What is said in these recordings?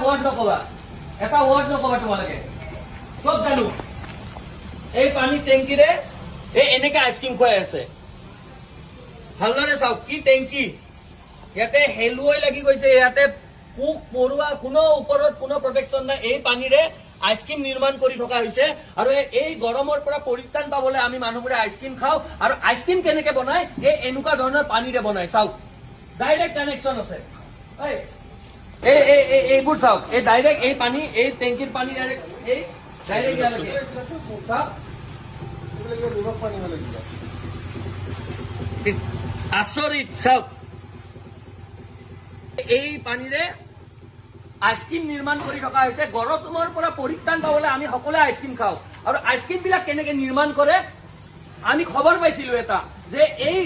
word নকবা তোমালোকে সব জানো এই পানী টেংকিৰে এই এনেকে আইচক্ৰীম খুৱাই আছে ভালদৰে চাওক কি টেংকি ইয়াতে হেলুৱৈ লাগি গৈছে ইয়াতে পোক পৰুৱা কোনো ওপৰত কোনো প্ৰটেকশ্যন নাই এই পানীৰে আইচক্ৰীম নিৰ্মাণ কৰি থকা হৈছে আৰু এই গৰমৰ পৰা পৰিত্ৰাণ পাবলৈ আমি মানুহবোৰে আইচক্ৰীম খাওঁ আৰু আইচক্ৰীম কেনেকে বনায় এই এনেকুৱা ধৰণৰ পানীৰে বনায় চাওক ডাইৰেক্ট কানেকশ্যন আছে এইবোৰ চাওক এই ডাইৰেক্ট এই পানী এই টেংকিৰ পানী ডাইৰেক্ট ইয়ালৈকে আচৰিত চাওক এই পানীৰে আইচক্ৰীম নিৰ্মাণ কৰি থকা হৈছে গৰমৰ পৰা পৰিত্ৰাণ পাবলৈ আমি সকলোৱে আইচক্ৰীম খাওঁ আৰু আইচক্ৰীম বিলাক কেনেকে নিৰ্মাণ কৰে আমি খবৰ পাইছিলো এটা যে এই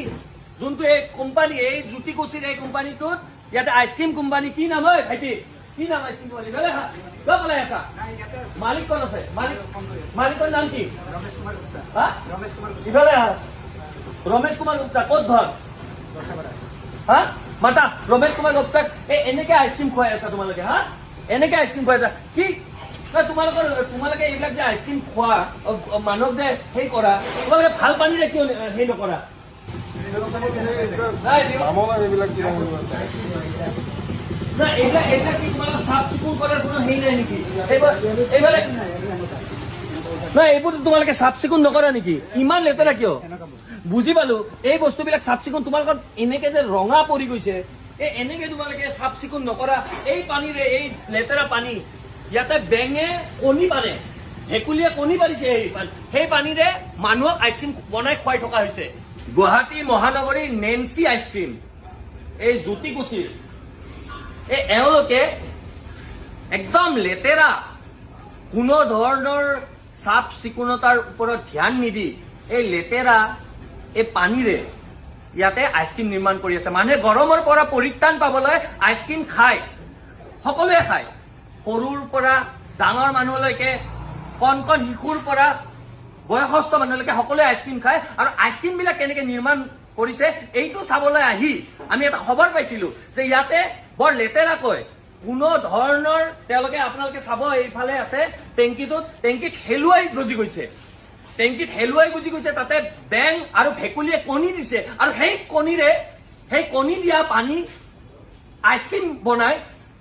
যোনটো এই কোম্পানী এই জ্যোতিকুছিৰ এই কোম্পানীটোত ইয়াতে আইচক্ৰীম কোম্পানী কি নাম হয় ভাইটি কি নাম আইচক্ৰীম কোম্পানী কলে আছা মালিক কোন আছে মালিকৰ নাম কি ইফালে ৰমেশ কুমাৰ গুপ্তা ক'ত ঘৰ হা মাতা ৰমেশ কুমাৰ গুপ্তাক এনেকে আইচক্ৰীম খুৱাই আছা তোমালোকে হা এনেকে আইচক্ৰীম খুৱাই আছা কি তোমালোকে এইবিলাক যে আইচক্ৰীম খোৱা মানুহক যে সেই কৰা তোমালোকে ভাল পানীৰে কিয় সেই নকৰা এইবিলাক কি তোমালোকে চাফ চিকুণ কৰাৰ কোনো হেৰি নাই নেকি এইফালে নাই এইবোৰ তোমালোকে চাফ চিকুণ নকৰা নেকি ইমান লেতেৰা কিয় বুজি পালো এই বস্তুবিলাক চাফ চিকুণ তোমালোকৰ এনেকে যে ৰঙা পৰি গৈছে এনেকে তোমালোকে চাফ চিকুণ নকৰা এই পানীৰে এই লেতেৰা পানী ইয়াতে বেঙে কণী পাৰে ভেকুলীয়ে কণী পাৰিছে সেই পানীৰে মানুহক আইচক্ৰীম বনাই খুৱাই থকা হৈছে গুৱাহাটী মহানগৰীৰ নেন্সি আইচক্ৰীম এই জ্যোতিকুছিৰ এওঁলোকে একদম লেতেৰা কোনো ধৰণৰ চাফ চিকুণতাৰ ওপৰত ধ্যান নিদি এই লেতেৰা এই পানীৰে ইয়াতে আইচক্ৰীম নিৰ্মাণ কৰি আছে মানুহে গৰমৰ পৰা পৰিত্ৰাণ পাবলৈ আইচক্ৰীম খায় সকলোৱে খায় সৰুৰ পৰা ডাঙৰ মানুহলৈকে কণ কণ শিশুৰ পৰা বয়সস্থ মানুহলৈকে সকলোৱে আইচক্ৰীম খায় আৰু আইচক্ৰীম বিলাক কেনেকে নিৰ্মাণ কৰিছে এইটো চাবলৈ আহি আমি এটা খবৰ পাইছিলো যে ইয়াতে বৰ লেতেৰাকৈ কোনো ধৰণৰ তেওঁলোকে আপোনালোকে চাব এইফালে আছে টেংকিত হেলুৱাই গজি গৈছে তাতে বেং আৰু ভেকুলীয়ে কণী দিছে আৰু সেই কণী দিয়া পানী আইচক্ৰীম বনাই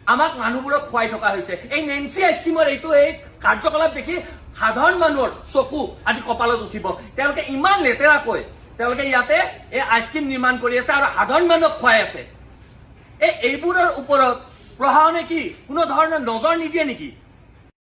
আমাক মানুহবোৰক খুৱাই থকা হৈছে এই নেন্সি আইচক্ৰীমৰ এইটো এই কাৰ্যকলাপ দেখি সাধাৰণ মানুহৰ চকু আজি কপালত উঠিব তেওঁলোকে ইমান লেতেৰাকৈ তেওঁলোকে ইয়াতে এই আইচক্ৰীম নিৰ্মাণ কৰি আছে আৰু সাধাৰণ মানুহক খুৱাই আছে এইবোৰৰ ওপৰত প্ৰশাসনে কি কোনো ধৰণৰ নজৰ নিদিয়ে নেকি